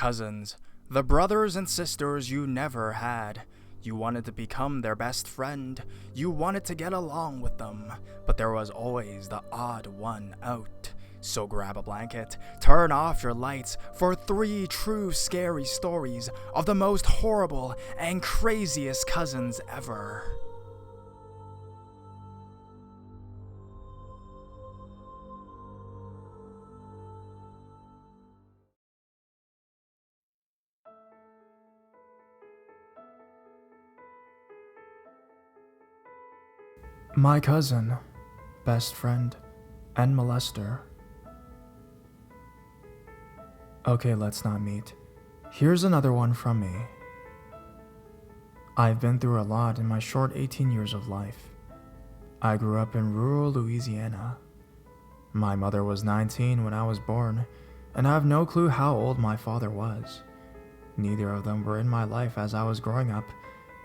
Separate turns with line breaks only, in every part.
Cousins, the brothers and sisters you never had. You wanted to become their best friend. You wanted to get along with them, but there was always the odd one out. So grab a blanket, turn off your lights for 3 true scary stories of the most horrible and craziest cousins ever. My cousin, best friend, and molester. Okay, let's not meet. Here's another one from me. I've been through a lot in my short 18 years of life. I grew up in rural Louisiana. My mother was 19 when I was born, and I have no clue how old my father was. Neither of them were in my life as I was growing up,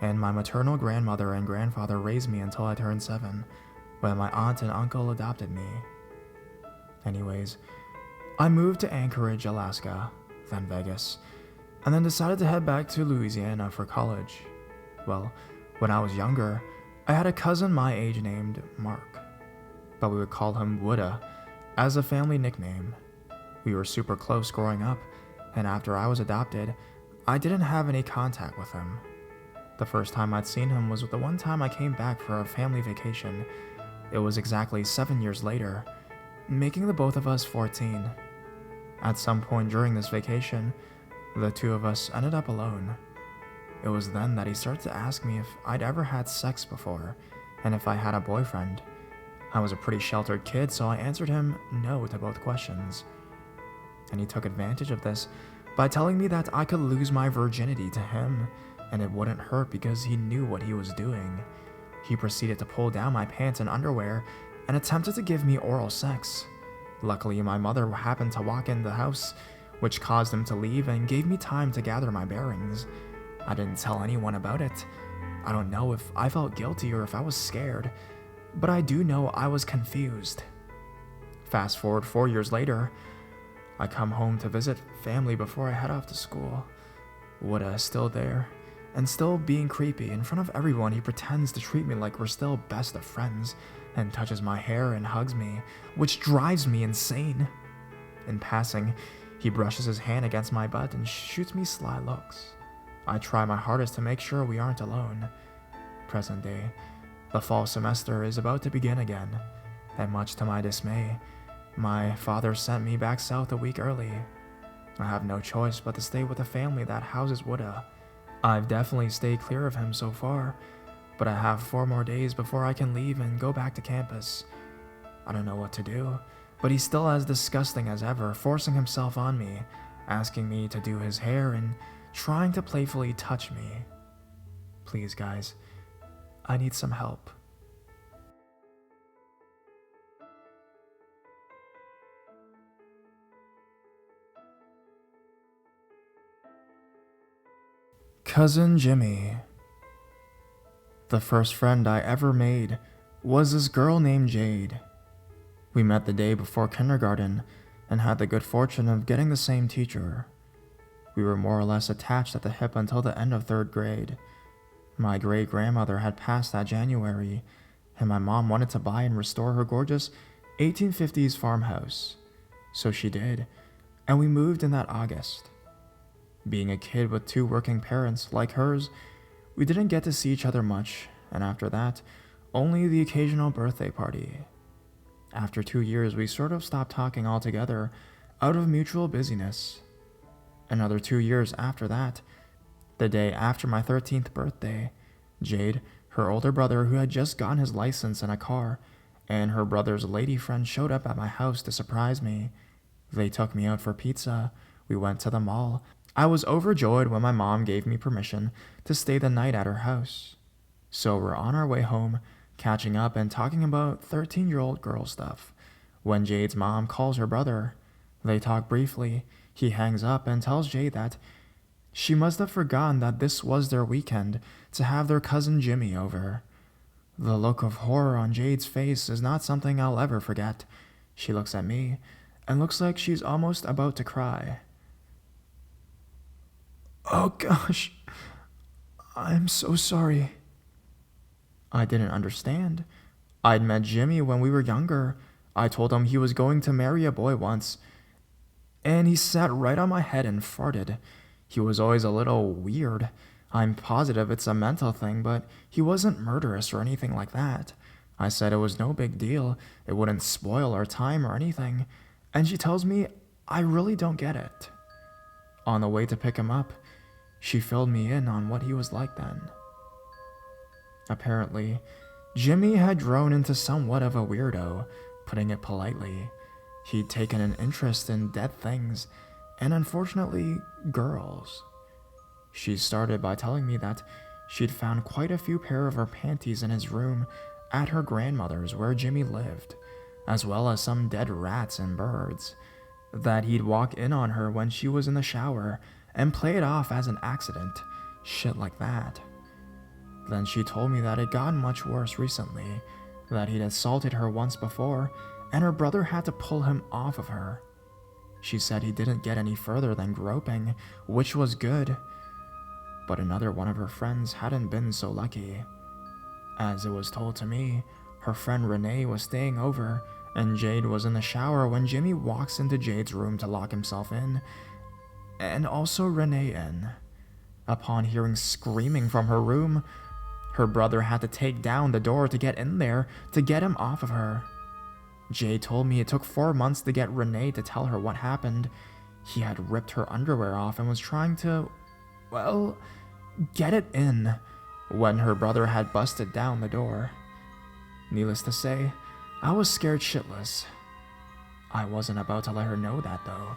and my maternal grandmother and grandfather raised me until I turned 7, when my aunt and uncle adopted me. Anyways, I moved to Anchorage, Alaska, then Vegas, and then decided to head back to Louisiana for college. Well, when I was younger, I had a cousin my age named Mark, but we would call him Woodda as a family nickname. We were super close growing up, and after I was adopted, I didn't have any contact with him. The first time I'd seen him was the one time I came back for a family vacation. It was exactly 7 years later, making the both of us 14. At some point during this vacation, the two of us ended up alone. It was then that he started to ask me if I'd ever had sex before, and if I had a boyfriend. I was a pretty sheltered kid, so I answered him no to both questions. And he took advantage of this by telling me that I could lose my virginity to him, and it wouldn't hurt because he knew what he was doing. He proceeded to pull down my pants and underwear and attempted to give me oral sex. Luckily, my mother happened to walk in the house, which caused him to leave and gave me time to gather my bearings. I didn't tell anyone about it. I don't know if I felt guilty or if I was scared, but I do know I was confused. Fast forward 4 years later, I come home to visit family before I head off to school. Woodda is still there, and still being creepy. In front of everyone, he pretends to treat me like we're still best of friends, and touches my hair and hugs me, which drives me insane. In passing, he brushes his hand against my butt and shoots me sly looks. I try my hardest to make sure we aren't alone. Present day, the fall semester is about to begin again, and much to my dismay, my father sent me back south a week early. I have no choice but to stay with the family that houses Woodda. I've definitely stayed clear of him so far, but I have 4 more days before I can leave and go back to campus. I don't know what to do, but he's still as disgusting as ever, forcing himself on me, asking me to do his hair and trying to playfully touch me. Please, guys, I need some help. Cousin Jimmy. The first friend I ever made was this girl named Jade. We met the day before kindergarten and had the good fortune of getting the same teacher. We were more or less attached at the hip until the end of 3rd grade. My great-grandmother had passed that January, and my mom wanted to buy and restore her gorgeous 1850s farmhouse. So she did, and we moved in that August. Being a kid with 2 working parents like hers, we didn't get to see each other much, and after that, only the occasional birthday party. After 2 years, we sort of stopped talking altogether out of mutual busyness. Another 2 years after that, the day after my 13th birthday, Jade, her older brother who had just gotten his license in a car, and her brother's lady friend showed up at my house to surprise me. They took me out for pizza, we went to the mall. I was overjoyed when my mom gave me permission to stay the night at her house. So we're on our way home, catching up and talking about 13-year-old girl stuff, when Jade's mom calls her brother. They talk briefly. He hangs up and tells Jade that she must have forgotten that this was their weekend to have their cousin Jimmy over. The look of horror on Jade's face is not something I'll ever forget. She looks at me and looks like she's almost about to cry. Oh gosh, I'm so sorry. I didn't understand. I'd met Jimmy when we were younger. I told him he was going to marry a boy once, and he sat right on my head and farted. He was always a little weird. I'm positive it's a mental thing, but he wasn't murderous or anything like that. I said it was no big deal, it wouldn't spoil our time or anything, and she tells me I really don't get it. On the way to pick him up, she filled me in on what he was like then. Apparently, Jimmy had grown into somewhat of a weirdo, putting it politely. He'd taken an interest in dead things, and unfortunately, girls. She started by telling me that she'd found quite a few pair of her panties in his room at her grandmother's where Jimmy lived, as well as some dead rats and birds, that he'd walk in on her when she was in the shower and play it off as an accident, shit like that. Then she told me that it gotten much worse recently, that he'd assaulted her once before, and her brother had to pull him off of her. She said he didn't get any further than groping, which was good, but another one of her friends hadn't been so lucky. As it was told to me, her friend Renee was staying over, and Jade was in the shower when Jimmy walks into Jade's room to lock himself in, and also Renee in. Upon hearing screaming from her room, her brother had to take down the door to get in there to get him off of her. Jade told me it took 4 months to get Renee to tell her what happened. He had ripped her underwear off and was trying to, well, get it in when her brother had busted down the door. Needless to say, I was scared shitless. I wasn't about to let her know that though.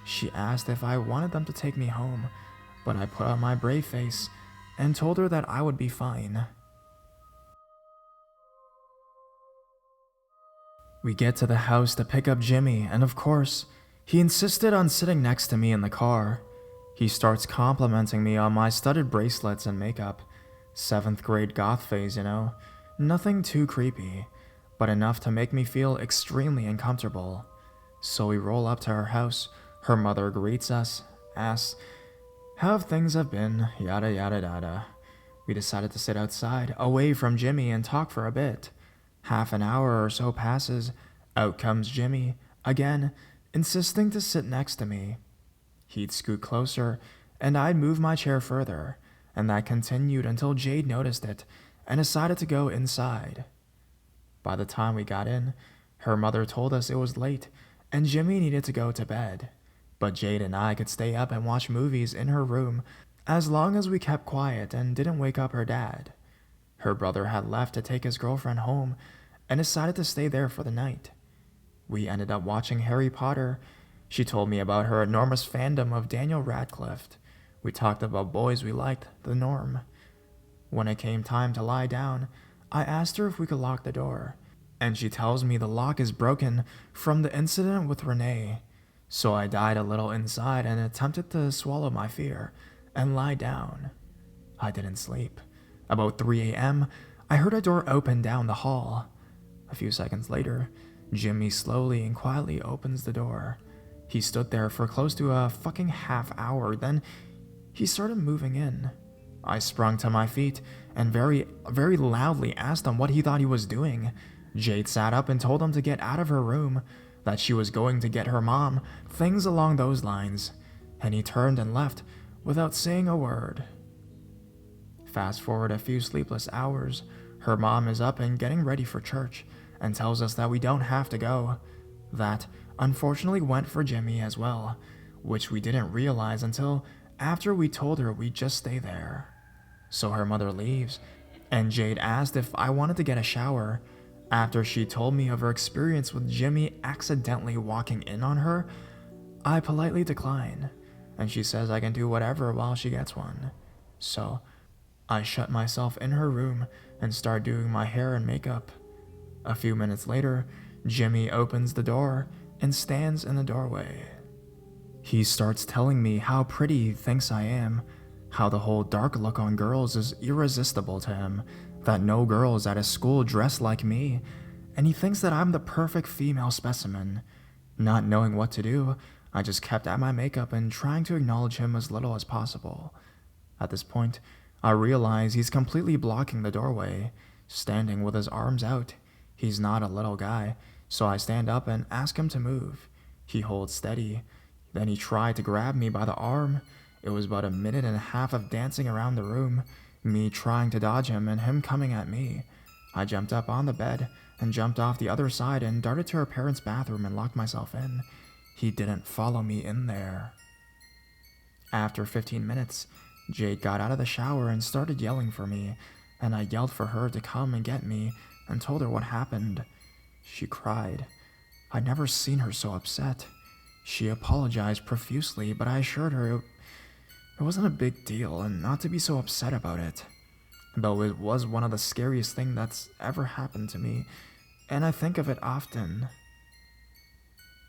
She asked if I wanted them to take me home, but I put on my brave face and told her that I would be fine. We get to the house to pick up Jimmy, and of course, he insisted on sitting next to me in the car. He starts complimenting me on my studded bracelets and makeup. 7th grade goth phase, you know. Nothing too creepy, but enough to make me feel extremely uncomfortable. So we roll up to her house. Her mother greets us, asks how things have been, yada yada yada. We decided to sit outside, away from Jimmy, and talk for a bit. Half an hour or so passes. Out comes Jimmy, again, insisting to sit next to me. He'd scoot closer, and I'd move my chair further, and that continued until Jade noticed it and decided to go inside. By the time we got in, her mother told us it was late, and Jimmy needed to go to bed. But Jade and I could stay up and watch movies in her room as long as we kept quiet and didn't wake up her dad. Her brother had left to take his girlfriend home and decided to stay there for the night. We ended up watching Harry Potter. She told me about her enormous fandom of Daniel Radcliffe. We talked about boys we liked, the norm. When it came time to lie down, I asked her if we could lock the door, and she tells me the lock is broken from the incident with Renee. So I died a little inside and attempted to swallow my fear and lie down. I didn't sleep. About 3 a.m., I heard a door open down the hall. A few seconds later, Jimmy slowly and quietly opens the door. He stood there for close to a fucking half hour, then he started moving in. I sprung to my feet and very, very loudly asked him what he thought he was doing. Jade sat up and told him to get out of her room, that she was going to get her mom, things along those lines, and he turned and left without saying a word. Fast forward a few sleepless hours, her mom is up and getting ready for church and tells us that we don't have to go. That unfortunately went for Jimmy as well, which we didn't realize until after we told her we'd just stay there. So her mother leaves, and Jade asked if I wanted to get a shower. After she told me of her experience with Jimmy accidentally walking in on her, I politely decline, and she says I can do whatever while she gets one. So I shut myself in her room and start doing my hair and makeup. A few minutes later, Jimmy opens the door and stands in the doorway. He starts telling me how pretty he thinks I am, how the whole dark look on girls is irresistible to him, that no girls at his school dress like me, and he thinks that I'm the perfect female specimen. Not knowing what to do, I just kept at my makeup and trying to acknowledge him as little as possible. At this point, I realize he's completely blocking the doorway, standing with his arms out. He's not a little guy, so I stand up and ask him to move. He holds steady. Then he tried to grab me by the arm. It was about a minute and a half of dancing around the room, me trying to dodge him and him coming at me. I jumped up on the bed and jumped off the other side and darted to her parents' bathroom and locked myself in. He didn't follow me in there. After 15 minutes, Jade got out of the shower and started yelling for me, and I yelled for her to come and get me and told her what happened. She cried. I'd never seen her so upset. She apologized profusely, but I assured her it wasn't a big deal and not to be so upset about it. Though it was one of the scariest things that's ever happened to me, and I think of it often.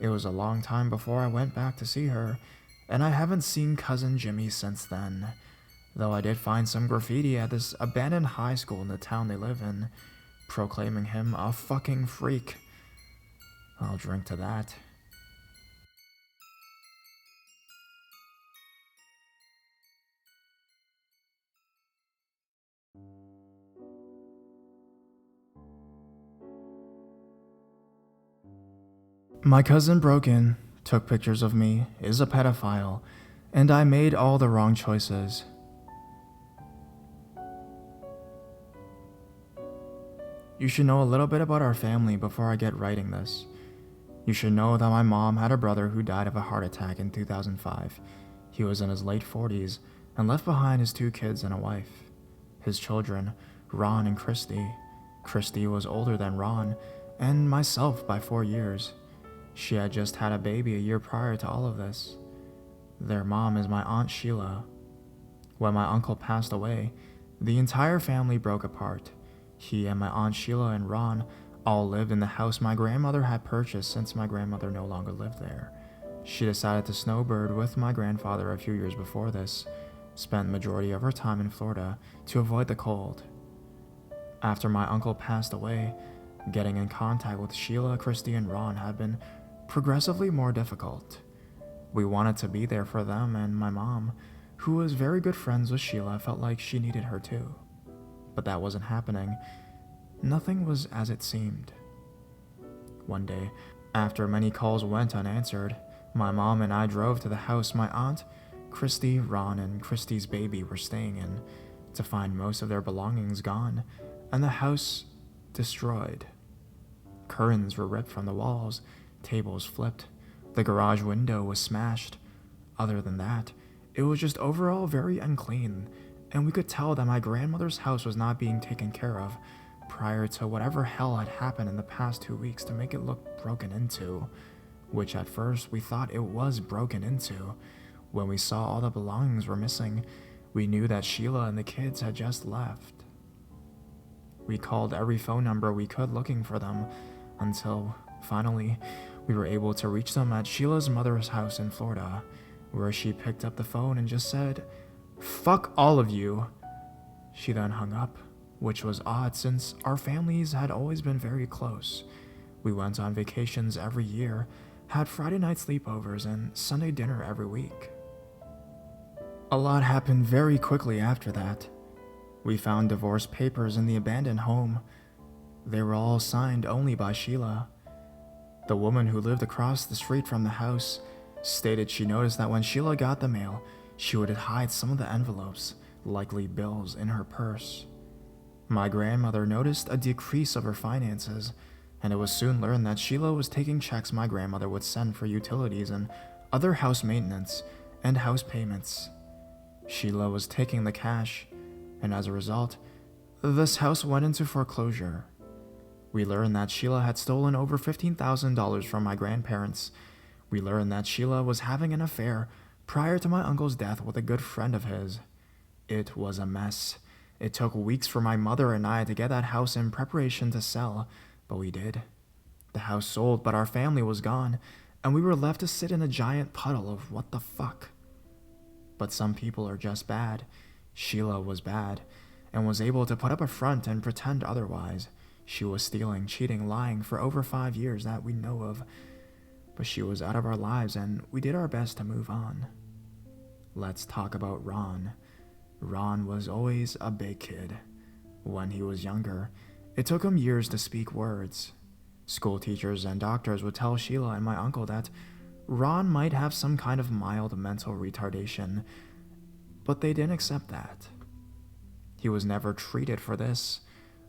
It was a long time before I went back to see her, and I haven't seen cousin Jimmy since then, though I did find some graffiti at this abandoned high school in the town they live in, proclaiming him a fucking freak. I'll drink to that. My cousin broke in, took pictures of me, is a pedophile, and I made all the wrong choices. You should know a little bit about our family before I get writing this. You should know that my mom had a brother who died of a heart attack in 2005. He was in his late 40s and left behind his 2 kids and a wife. His children, Ron and Christy. Christy was older than Ron and myself by 4 years. She had just had a baby a year prior to all of this. Their mom is my Aunt Sheila. When my uncle passed away, the entire family broke apart. He and my Aunt Sheila and Ron all lived in the house my grandmother had purchased since my grandmother no longer lived there. She decided to snowbird with my grandfather a few years before this, spent the majority of her time in Florida to avoid the cold. After my uncle passed away, getting in contact with Sheila, Christy, and Ron had been progressively more difficult. We wanted to be there for them, and my mom, who was very good friends with Sheila, felt like she needed her too. But that wasn't happening. Nothing was as it seemed. One day, after many calls went unanswered, my mom and I drove to the house my aunt, Christy, Ron, and Christy's baby were staying in, to find most of their belongings gone, and the house destroyed. Curtains were ripped from the walls, tables flipped, the garage window was smashed. Other than that, it was just overall very unclean, and we could tell that my grandmother's house was not being taken care of prior to whatever hell had happened in the past 2 weeks to make it look broken into, which at first we thought it was broken into. When we saw all the belongings were missing, we knew that Sheila and the kids had just left. We called every phone number we could looking for them, until, finally, we were able to reach them at Sheila's mother's house in Florida, where she picked up the phone and just said, "Fuck all of you." She then hung up, which was odd since our families had always been very close. We went on vacations every year, had Friday night sleepovers, and Sunday dinner every week. A lot happened very quickly after that. We found divorce papers in the abandoned home. They were all signed only by Sheila. The woman who lived across the street from the house stated she noticed that when Sheila got the mail, she would hide some of the envelopes, likely bills, in her purse. My grandmother noticed a decrease of her finances, and it was soon learned that Sheila was taking checks my grandmother would send for utilities and other house maintenance and house payments. Sheila was taking the cash, and as a result, this house went into foreclosure. We learned that Sheila had stolen over $15,000 from my grandparents. We learned that Sheila was having an affair prior to my uncle's death with a good friend of his. It was a mess. It took weeks for my mother and I to get that house in preparation to sell, but we did. The house sold, but our family was gone, and we were left to sit in a giant puddle of what the fuck. But some people are just bad. Sheila was bad, and was able to put up a front and pretend otherwise. She was stealing, cheating, lying for over 5 years that we know of. but she was out of our lives and we did our best to move on. Let's talk about Ron. Ron was always a big kid. When he was younger, it took him years to speak words. School teachers and doctors would tell Sheila and my uncle that Ron might have some kind of mild mental retardation, but they didn't accept that. He was never treated for this.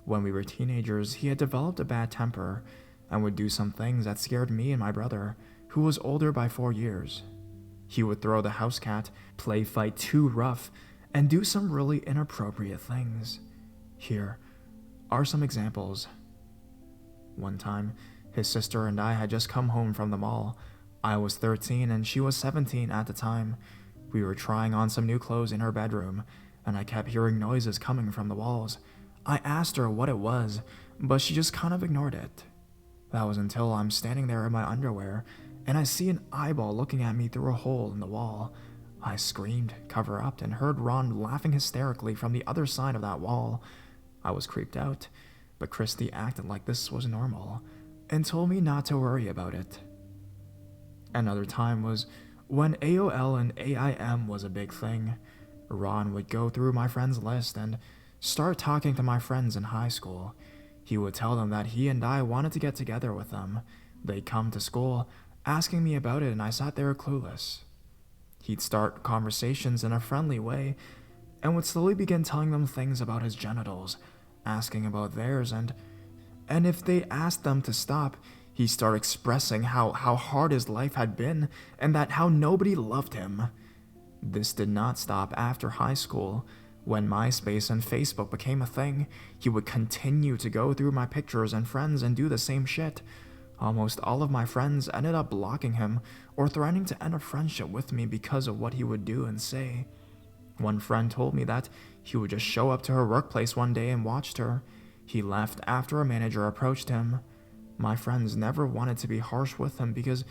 When we were teenagers, he had developed a bad temper and would do some things that scared me and my brother, who was older by 4 years. He would throw the house cat, play fight too rough, and do some really inappropriate things. Here are some examples. One time, his sister and I had just come home from the mall. I was 13 and she was 17 at the time. We were trying on some new clothes in her bedroom, and I kept hearing noises coming from the walls. I asked her what it was, but she just kind of ignored it. That was until I'm standing there in my underwear, and I see an eyeball looking at me through a hole in the wall. I screamed, cover up, and heard Ron laughing hysterically from the other side of that wall. I was creeped out, but Christy acted like this was normal, and told me not to worry about it. Another time was when AOL and AIM was a big thing. Ron would go through my friends' list and start talking to my friends in high school. He would tell them that he and I wanted to get together with them. They'd come to school, asking me about it, and I sat there clueless. He'd start conversations in a friendly way, and would slowly begin telling them things about his genitals, asking about theirs, and if they asked them to stop, he'd start expressing how hard his life had been, and that how nobody loved him. This did not stop after high school. When MySpace and Facebook became a thing, he would continue to go through my pictures and friends and do the same shit. Almost all of my friends ended up blocking him or threatening to end a friendship with me because of what he would do and say. One friend told me that he would just show up to her workplace one day and watched her. He left after a manager approached him. My friends never wanted to be harsh with him because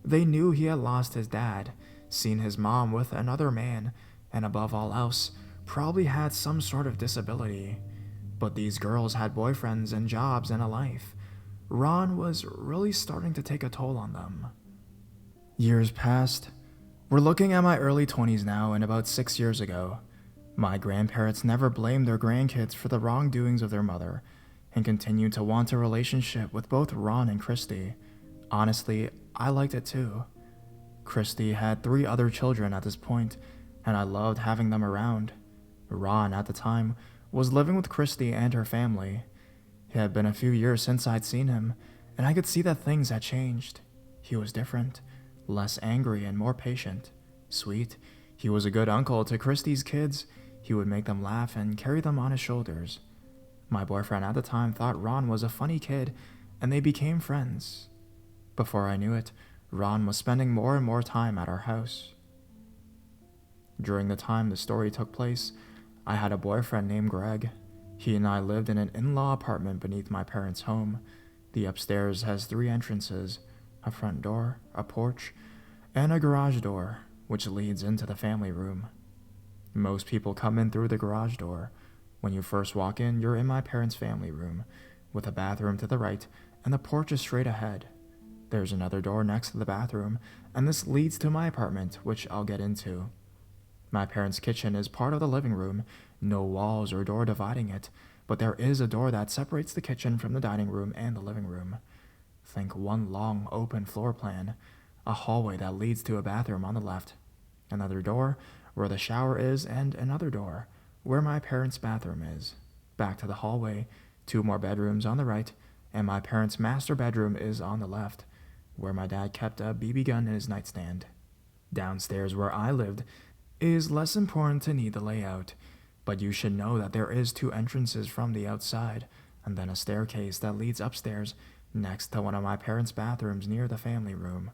they knew he had lost his dad, seen his mom with another man, and above all else, probably had some sort of disability. But these girls had boyfriends and jobs and a life. Ron was really starting to take a toll on them. Years passed. We're looking at my early 20s now, and about 6 years ago, my grandparents never blamed their grandkids for the wrongdoings of their mother, and continued to want a relationship with both Ron and Christy. Honestly, I liked it too. Christy had 3 other children at this point, and I loved having them around. Ron, at the time, was living with Christy and her family. It had been a few years since I'd seen him, and I could see that things had changed. He was different, less angry and more patient, sweet. He was a good uncle to Christy's kids. He would make them laugh and carry them on his shoulders. My boyfriend at the time thought Ron was a funny kid, and they became friends. Before I knew it, Ron was spending more and more time at our house. During the time the story took place, I had a boyfriend named Greg. He and I lived in an in-law apartment beneath my parents' home. The upstairs has 3 entrances, a front door, a porch, and a garage door, which leads into the family room. Most people come in through the garage door. When you first walk in, you're in my parents' family room, with a bathroom to the right, and the porch is straight ahead. There's another door next to the bathroom, and this leads to my apartment, which I'll get into. My parents' kitchen is part of the living room, no walls or door dividing it, but there is a door that separates the kitchen from the dining room and the living room. Think one long, open floor plan, a hallway that leads to a bathroom on the left, another door where the shower is, and another door where my parents' bathroom is. Back to the hallway, 2 more bedrooms on the right, and my parents' master bedroom is on the left, where my dad kept a BB gun in his nightstand. Downstairs where I lived is less important to need the layout, but you should know that there is 2 entrances from the outside, and then a staircase that leads upstairs next to one of my parents' bathrooms near the family room.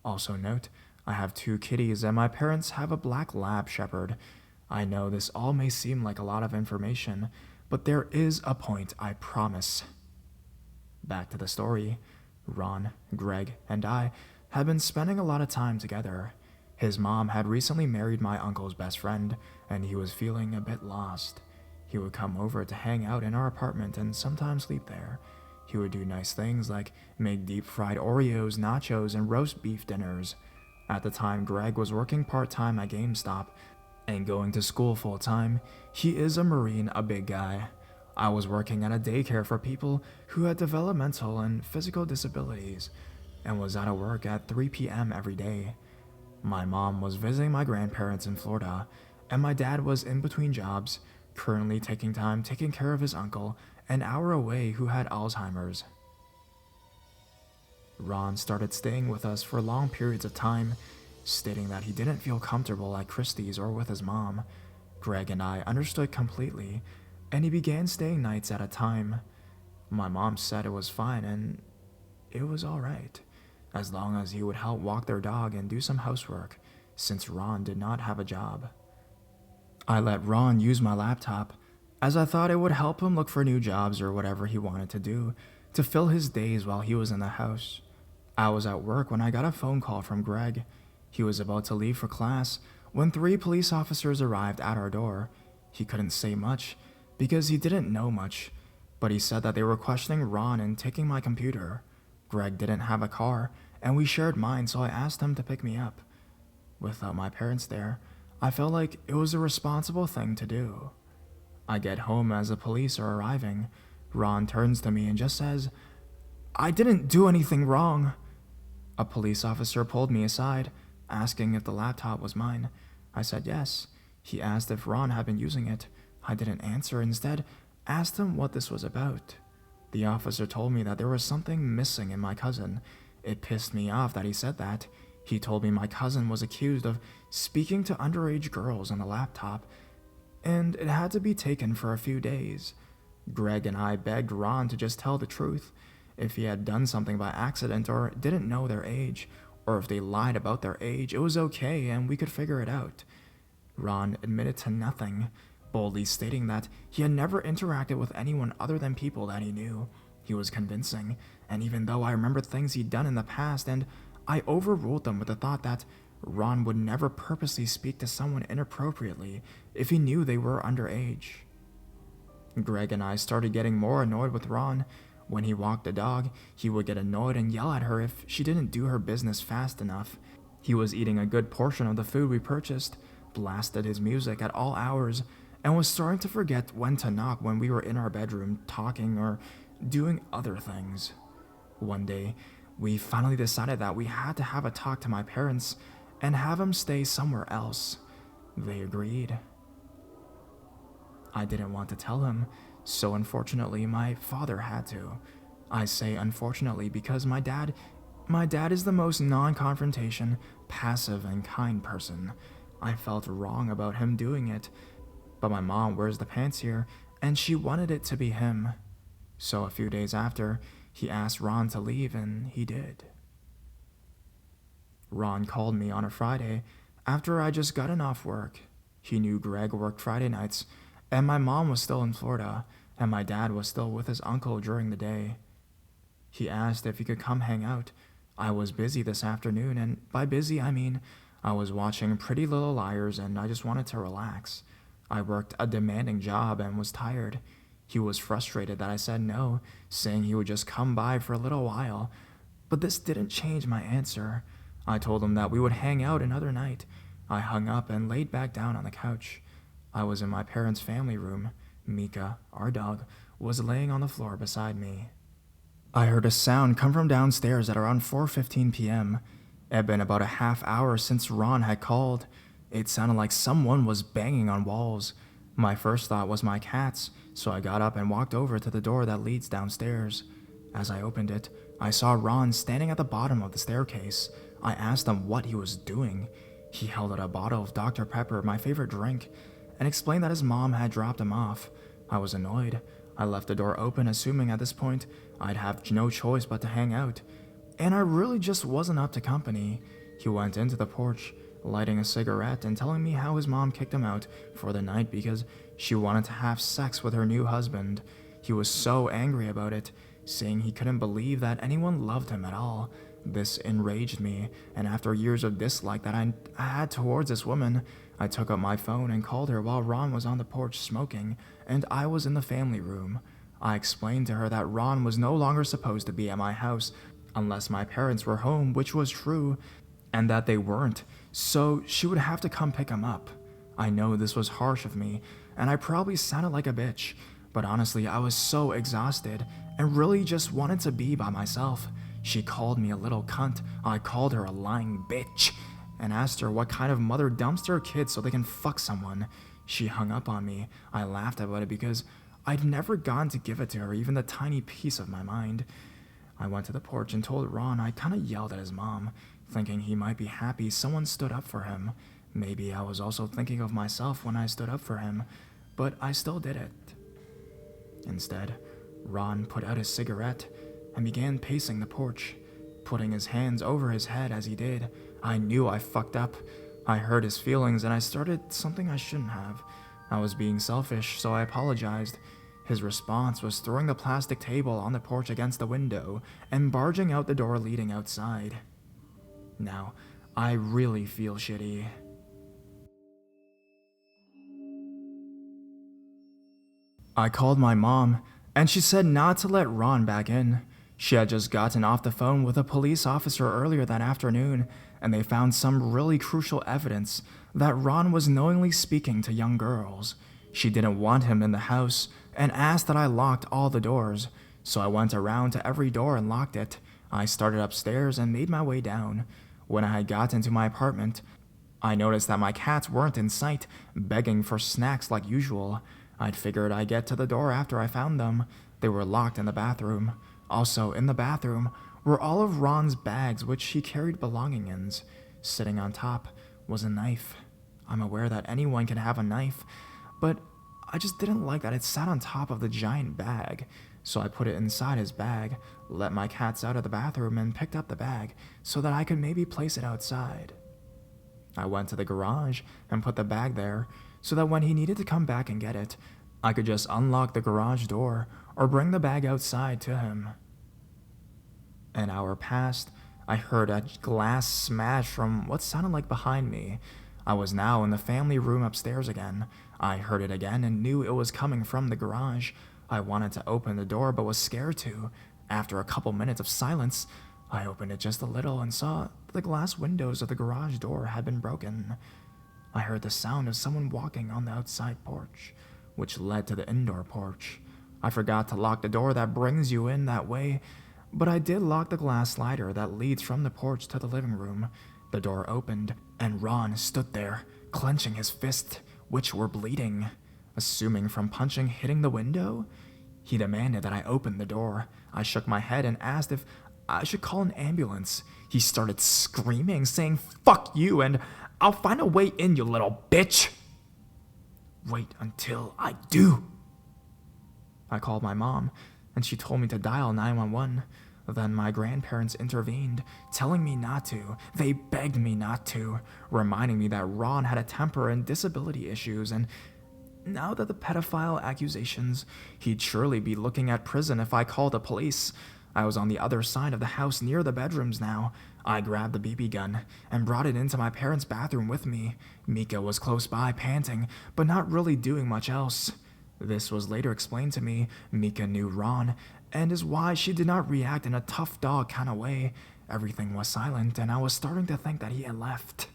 Also note, I have 2 kitties and my parents have a black lab shepherd. I know this all may seem like a lot of information, but there is a point, I promise. Back to the story. Ron, Greg, and I had been spending a lot of time together. His mom had recently married my uncle's best friend, and he was feeling a bit lost. He would come over to hang out in our apartment and sometimes sleep there. He would do nice things like make deep-fried Oreos, nachos, and roast beef dinners. At the time, Greg was working part-time at GameStop and going to school full-time. He is a Marine, a big guy. I was working at a daycare for people who had developmental and physical disabilities and was out of work at 3 p.m. every day. My mom was visiting my grandparents in Florida, and my dad was in between jobs, currently taking time taking care of his uncle an hour away who had Alzheimer's. Ron started staying with us for long periods of time, stating that he didn't feel comfortable at Christie's or with his mom. Greg and I understood completely, and he began staying nights at a time. My mom said it was fine and it was alright, as long as he would help walk their dog and do some housework, since Ron did not have a job. I let Ron use my laptop, as I thought it would help him look for new jobs or whatever he wanted to do to fill his days while he was in the house. I was at work when I got a phone call from Greg. He was about to leave for class when 3 police officers arrived at our door. He couldn't say much because he didn't know much, but he said that they were questioning Ron and taking my computer. Greg didn't have a car, and we shared mine, so I asked him to pick me up. Without my parents there, I felt like it was a responsible thing to do. I get home as the police are arriving. Ron turns to me and just says, "I didn't do anything wrong." A police officer pulled me aside, asking if the laptop was mine. I said yes. He asked if Ron had been using it. I didn't answer, instead asked him what this was about. The officer told me that there was something missing in my cousin. It pissed me off that he said that. He told me my cousin was accused of speaking to underage girls on the laptop, and it had to be taken for a few days. Greg and I begged Ron to just tell the truth. If he had done something by accident or didn't know their age, or if they lied about their age, it was okay and we could figure it out. Ron admitted to nothing, boldly stating that he had never interacted with anyone other than people that he knew. He was convincing, and even though I remembered things he'd done in the past, and I overruled them with the thought that Ron would never purposely speak to someone inappropriately if he knew they were underage. Greg and I started getting more annoyed with Ron. When he walked the dog, he would get annoyed and yell at her if she didn't do her business fast enough. He was eating a good portion of the food we purchased, blasted his music at all hours, and was starting to forget when to knock when we were in our bedroom talking or doing other things. One day, we finally decided that we had to have a talk to my parents and have him stay somewhere else. They agreed. I didn't want to tell him, so unfortunately my father had to. I say unfortunately because my dad is the most non-confrontation, passive, and kind person. I felt wrong about him doing it, but my mom wears the pants here, and she wanted it to be him. So a few days after, he asked Ron to leave, and he did. Ron called me on a Friday after I just gotten off work. He knew Greg worked Friday nights, and my mom was still in Florida, and my dad was still with his uncle during the day. He asked if he could come hang out. I was busy this afternoon, and by busy I mean I was watching Pretty Little Liars and I just wanted to relax. I worked a demanding job and was tired. He was frustrated that I said no, saying he would just come by for a little while, but this didn't change my answer. I told him that we would hang out another night. I hung up and laid back down on the couch. I was in my parents' family room. Mika, our dog, was laying on the floor beside me. I heard a sound come from downstairs at around 4:15 p.m. It had been about a half hour since Ron had called. It sounded like someone was banging on walls. My first thought was my cats, so I got up and walked over to the door that leads downstairs. As I opened it, I saw Ron standing at the bottom of the staircase. I asked him what he was doing. He held out a bottle of Dr. Pepper, my favorite drink, and explained that his mom had dropped him off. I was annoyed. I left the door open, assuming at this point I'd have no choice but to hang out. And I really just wasn't up to company. He went into the porch, lighting a cigarette and telling me how his mom kicked him out for the night because she wanted to have sex with her new husband. He was so angry about it, saying he couldn't believe that anyone loved him at all. This enraged me, and after years of dislike that I had towards this woman, I took up my phone and called her while Ron was on the porch smoking, and I was in the family room. I explained to her that Ron was no longer supposed to be at my house unless my parents were home, which was true, and that they weren't, so she would have to come pick him up. I know this was harsh of me, and I probably sounded like a bitch, but honestly, I was so exhausted and really just wanted to be by myself. She called me a little cunt. I called her a lying bitch and asked her what kind of mother dumps their kids so they can fuck someone. She hung up on me. I laughed about it because I'd never gone to give it to her, even the tiny piece of my mind. I went to the porch and told Ron. I kinda yelled at his mom, thinking he might be happy someone stood up for him. Maybe I was also thinking of myself when I stood up for him, but I still did it. Instead, Ron put out his cigarette and began pacing the porch, putting his hands over his head as he did. I knew I fucked up. I hurt his feelings and I started something I shouldn't have. I was being selfish, so I apologized. His response was throwing the plastic table on the porch against the window and barging out the door leading outside. Now, I really feel shitty. I called my mom, and she said not to let Ron back in. She had just gotten off the phone with a police officer earlier that afternoon, and they found some really crucial evidence that Ron was knowingly speaking to young girls. She didn't want him in the house and asked that I locked all the doors, so I went around to every door and locked it. I started upstairs and made my way down. When I had gotten to my apartment, I noticed that my cats weren't in sight, begging for snacks like usual. I'd figured I'd get to the door after I found them. They were locked in the bathroom. Also, in the bathroom were all of Ron's bags which he carried belongings. Sitting on top was a knife. I'm aware that anyone can have a knife, but I just didn't like that it sat on top of the giant bag. So I put it inside his bag, let my cats out of the bathroom, and picked up the bag so that I could maybe place it outside. I went to the garage and put the bag there so that when he needed to come back and get it, I could just unlock the garage door or bring the bag outside to him. An hour passed. I heard a glass smash from what sounded like behind me. I was now in the family room upstairs again. I heard it again and knew it was coming from the garage. I wanted to open the door but was scared to. After a couple minutes of silence, I opened it just a little and saw the glass windows of the garage door had been broken. I heard the sound of someone walking on the outside porch, which led to the indoor porch. I forgot to lock the door that brings you in that way, but I did lock the glass slider that leads from the porch to the living room. The door opened, and Ron stood there, clenching his fists, which were bleeding. Assuming from punching hitting the window, he demanded that I open the door. I shook my head and asked if I should call an ambulance. He started screaming, saying, "Fuck you, and I'll find a way in, you little bitch." "Wait until I do." I called my mom, and she told me to dial 911. Then my grandparents intervened, telling me not to. They begged me not to, reminding me that Ron had a temper and disability issues, and now that the pedophile accusations, he'd surely be looking at prison if I called the police. I was on the other side of the house near the bedrooms now. I grabbed the BB gun and brought it into my parents' bathroom with me. Mika was close by, panting, but not really doing much else. This was later explained to me. Mika knew Ron, and is why she did not react in a tough dog kind of way. Everything was silent, and I was starting to think that he had left.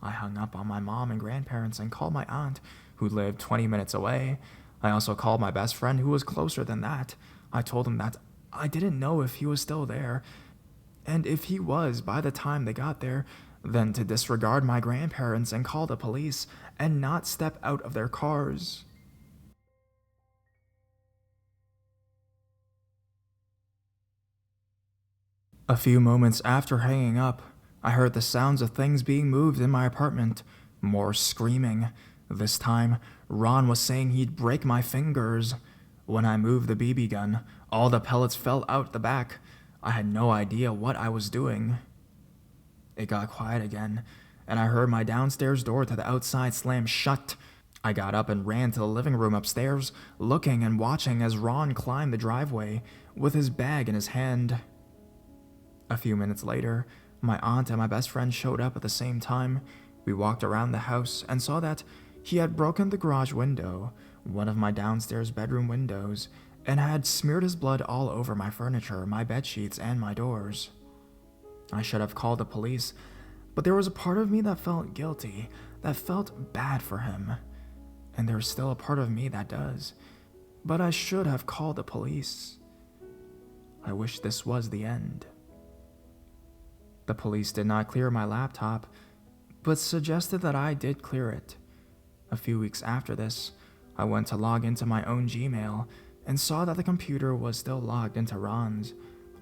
I hung up on my mom and grandparents and called my aunt, who lived 20 minutes away. I also called my best friend, who was closer than that. I told him that I didn't know if he was still there, and if he was by the time they got there, then to disregard my grandparents and call the police and not step out of their cars. A few moments after hanging up, I heard the sounds of things being moved in my apartment. More screaming. This time, Ron was saying he'd break my fingers. When I moved the BB gun, all the pellets fell out the back. I had no idea what I was doing. It got quiet again, and I heard my downstairs door to the outside slam shut. I got up and ran to the living room upstairs, looking and watching as Ron climbed the driveway with his bag in his hand. A few minutes later, my aunt and my best friend showed up at the same time. We walked around the house and saw that he had broken the garage window, one of my downstairs bedroom windows, and had smeared his blood all over my furniture, my bed sheets, and my doors. I should have called the police, but there was a part of me that felt guilty, that felt bad for him. And there's still a part of me that does. But I should have called the police. I wish this was the end. The police did not clear my laptop, but suggested that I did clear it. A few weeks after this, I went to log into my own Gmail and saw that the computer was still logged into Ron's.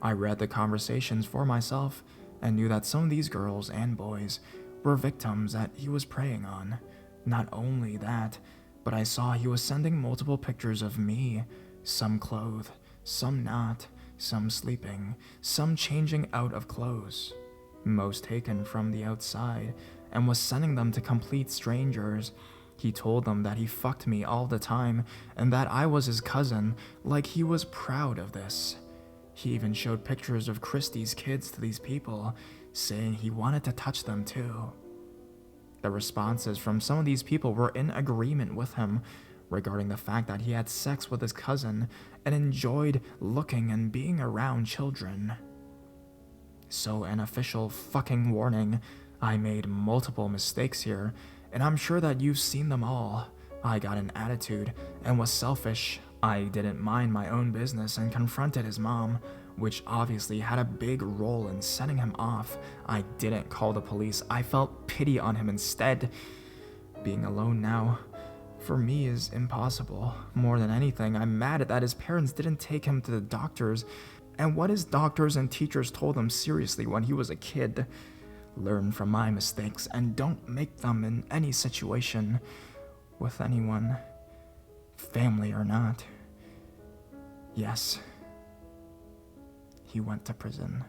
I read the conversations for myself and knew that some of these girls and boys were victims that he was preying on. Not only that, but I saw he was sending multiple pictures of me, some clothed, some not, some sleeping, some changing out of clothes, most taken from the outside, and was sending them to complete strangers. He told them that he fucked me all the time and that I was his cousin, like he was proud of this. He even showed pictures of Christie's kids to these people, saying he wanted to touch them too. The responses from some of these people were in agreement with him regarding the fact that he had sex with his cousin and enjoyed looking and being around children. So an official fucking warning, I made multiple mistakes here, and I'm sure that you've seen them all. I got an attitude and was selfish. I didn't mind my own business and confronted his mom, which obviously had a big role in setting him off. I didn't call the police. I felt pity on him instead. Being alone now, for me, is impossible. More than anything, I'm mad that his parents didn't take him to the doctors, and what his doctors and teachers told him seriously when he was a kid. Learn from my mistakes and don't make them in any situation with anyone, family or not. Yes, he went to prison.